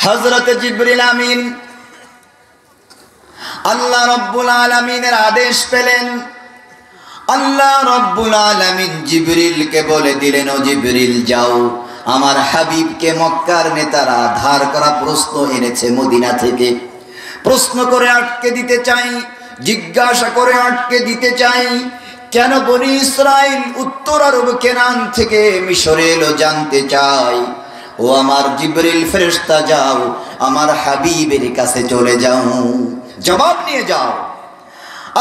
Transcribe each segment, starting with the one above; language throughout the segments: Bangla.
হযরত জিবরিল আমিন আল্লাহ রাব্বুল আলামিনের আদেশ পেলেন। আল্লাহ রাব্বুল আলামিন জিবরিলকে বলে দিলেন, ও জিবরিল যাও, আমার হাবিবকে মক্কার নেতারা ধার করা প্রশ্ন এনেছে মদিনা থেকে। প্রশ্ন করে আটকে দিতে চাই, জিজ্ঞাসা করে আটকে দিতে চাই, কেন বনি ইসরাইল উত্তর আরব কেনান থেকে মিশরে এলো জানতে চাই। ও আমার জিবরিল ফেরেশতা যাও, আমার হাবিবের কাছে চলে যাও, জবাব নিয়ে যাও।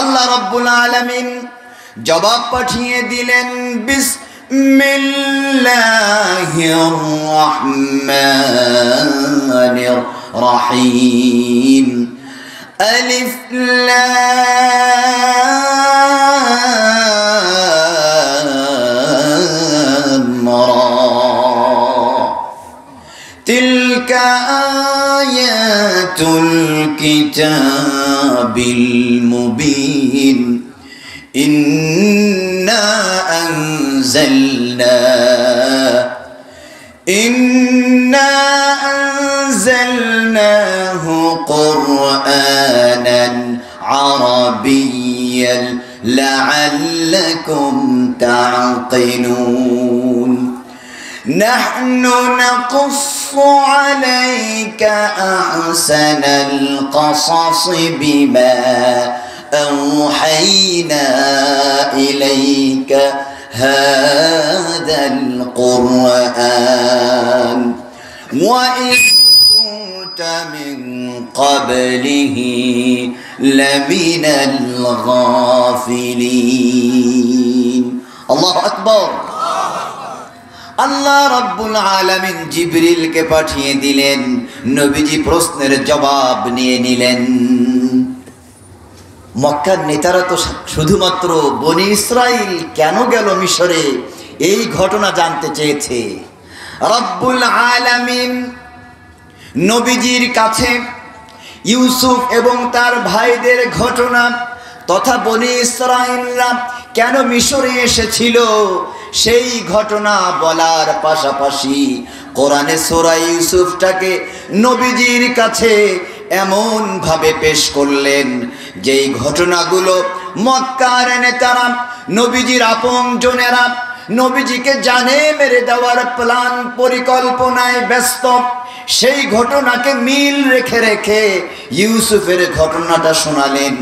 আল্লাহ রাব্বুল আলামিন জবাব পাঠিয়ে দিলেন। বিসমিল্লাহির রহমানির রহিম। আলিফ লাম রা। তিলকা আয়াতুল কিতাবিল মুবিন। ইন্না আনজালনাহু কুরআনান আরাবিয়্যান লাআল্লাকুম তা'কিলুন। নাহনু নাকুসসু আলাইকা আহসানাল কসাসি বিমা أوحينا إليك هذا القرآن وإن كنت من قبله لمن الغافلين الله أكبر আল্লাহ রাব্বুল আলামিন জিবরিলকে পাঠিয়ে দিলেন। নবীজি প্রশ্নের জবাব নিয়ে নিলেন। মক্কার নেতারা তো শুধুমাত্র বনি ইসরাইল কেন গেল মিশরে এই ঘটনা জানতে চেয়েছে। রব্বুল আলামিন নবীজির কাছে ইউসুফ এবং তার ভাইদের ঘটনা তথা বনি ইসরাইলরা কেন মিশরে এসেছিল সেই ঘটনা বলার পাশাপাশি কোরআনে সূরা ইউসুফটাকে নবীজির কাছে এমন ভাবে পেশ করলেন যেই ঘটনাগুলো মক্কার নেতারা, নবীজির আপনজনেরা নবীজিকে জানে মেরে দেওয়ার প্ল্যান পরিকল্পনায় ব্যস্ত। সেই ঘটনাকে মিল রেখে রেখে ইউসুফের ঘটনাটা শোনালেন।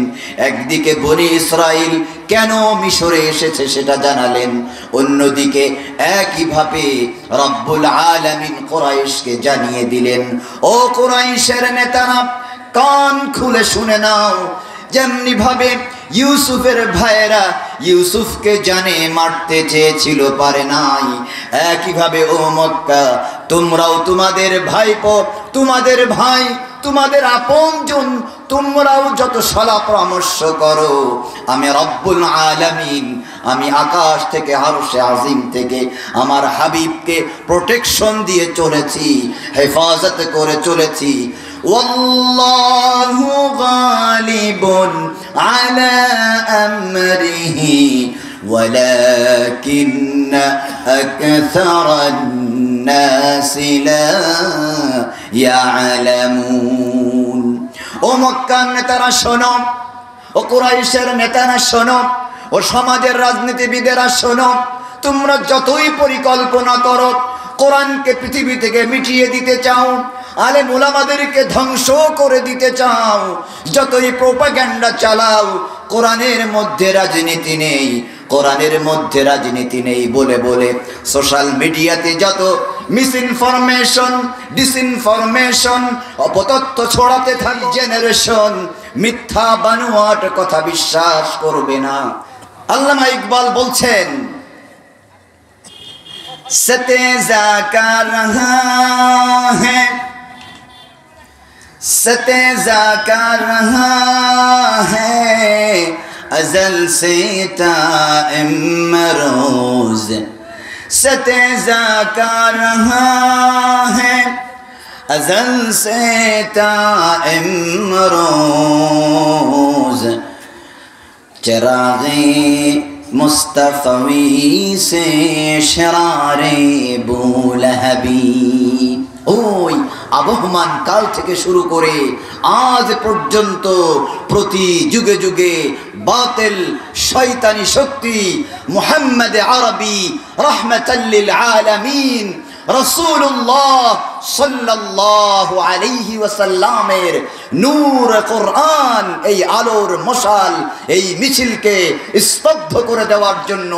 একদিকে বনি ইসরাইল কেন মিশরে এসেছে সেটা জানালেন, অন্যদিকে একইভাবে রব্বুল আলামিন কুরাইশকে জানিয়ে দিলেন, ও কুরাইশের নেতারা কান খুলে শুনে নাও। যেমনি ভাবে ইউসুফের ভাইয়েরা ইউসুফকে জানে মারতে চেয়েছিল, পারে নাই, একইভাবে ও মক্কা তোমরাও তোমাদের ভাইপো, তোমাদের ভাই, তোমাদের আপনজন তোমরাও যত সলা পরামর্শ করো, আমি রব্বুল আলামিন আমি আকাশ থেকে আরশে আজিম থেকে আমার হাবিবকে প্রোটেকশন দিয়ে চলেছি, হেফাজত করে চলেছি। ওয়াল্লাহু গালিবুন আলা আমরিহি ওয়ালাকিন্না আকসারান নাসি লা ইয়ালামুন। ও মক্কার নেতারা শোনো, ও কুরাইশের নেতারা শোনো, ও সমাজের রাজনীতিবিদেরা শোনো, তোমরা যতই পরিকল্পনা করো, কোরআনকে পৃথিবী থেকে মিটিয়ে দিতে চাও, আলেম উলামাদেরকে ধ্বংস করে দিতে চাও, যতই প্রোপাগান্ডা চালাও, কোরআনের মধ্যে রাজনীতি নেই, কোরআনের মধ্যে রাজনীতি নেই বলে বলে সোশ্যাল মিডিয়াতে যত মিসইনফরমেশন, ডিসইনফরমেশন, অপতথ্য ছড়াতে থাকে জেনারেশন, মিথ্যা বানোয়াট কথা বিশ্বাস করবে না। আল্লামা ইকবাল বলছেন, সতেজা কা রহা হ্যায়, सतेजा का रहा है अज़ल से ताइमरोज़, सतेजा का रहा है अज़ल से ताइमरोज़। चिराग़े मुस्तफ़वी से शरारे बूलहबी। ওই আবহমান কাল থেকে শুরু করে আজ পর্যন্ত প্রতি যুগে যুগে বাতিল শয়তানি শক্তি মুহাম্মদ আরবি রাহমাতাল লিল আলামিন রাসূলুল্লাহ সাল্লাল্লাহু আলাইহি ওয়াসাল্লামের নূর কোরআন, এই আলোর মশাল, এই মিছিলকে স্তব্ধ করে দেওয়ার জন্য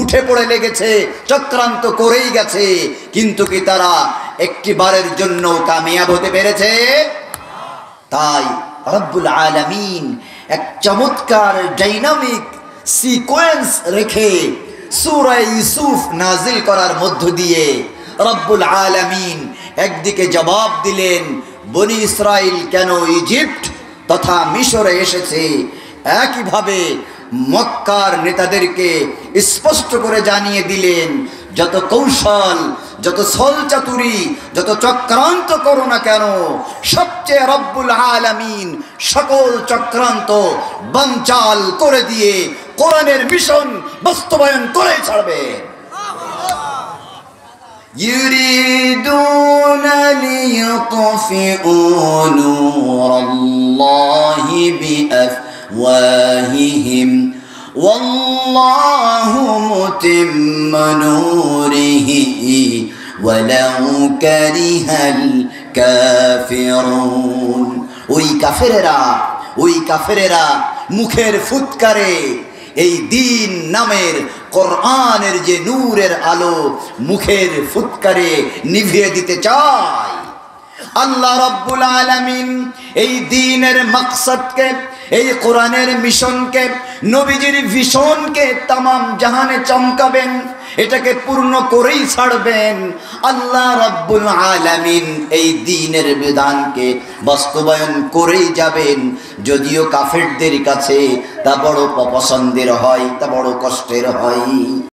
উঠে পড়ে লেগেছে, চক্রান্ত করেই গেছে। কিন্তু কি তারা একটিবারের জন্য কামিয়াব হতে পেরেছে? তাই রব্বুল আলামিন এক চমৎকার ডাইনামিক সিকোয়েন্স রেখে সূরা ইউসুফ নাজিল করার মধ্য দিয়ে রব্বুল আলামিন একদিকে জবাব দিলেন বনি ইসরাইল কেন ইজিপ্ট তথা মিশরে এসেছে, একইভাবে মক্কার নেতাদেরকে স্পষ্ট করে জানিয়ে দিলেন যত কৌশল, যত ছলচাতুরি, যত চক্রান্ত করো না কেন, সবচেয়ে রব্বুল আলামিন সকল চক্রান্ত বানচাল করে দিয়ে কোরআনের মিশন বাস্তবায়ন করে ছাড়বে। يريدون ليطفئوا نور الله بأفواههم والله متم نوره ولو كره الكافرون। ওই কাফেরেরা মুখের ফুৎকারে এই দ্বীন নামের কোরআনের যে নূরের আলো মুখের ফুৎকারে নিভিয়ে দিতে চায়। আল্লাহ রাব্বুল আলামিন এই দ্বীনের মাকসাদকে, এই কোরআনের মিশনকে, নবীজির ভিশনকে তামাম জাহানে চমকাবেন, এটাকে পূর্ণ করেই ছাড়বেন। আল্লাহ রাব্বুল আলামিন এই দ্বীনের বিধানকে বাস্তবায়ন করেই যাবেন, যদিও কাফেরদের কাছে তা বড় অপছন্দের হয়, তা বড় কষ্টের হয়।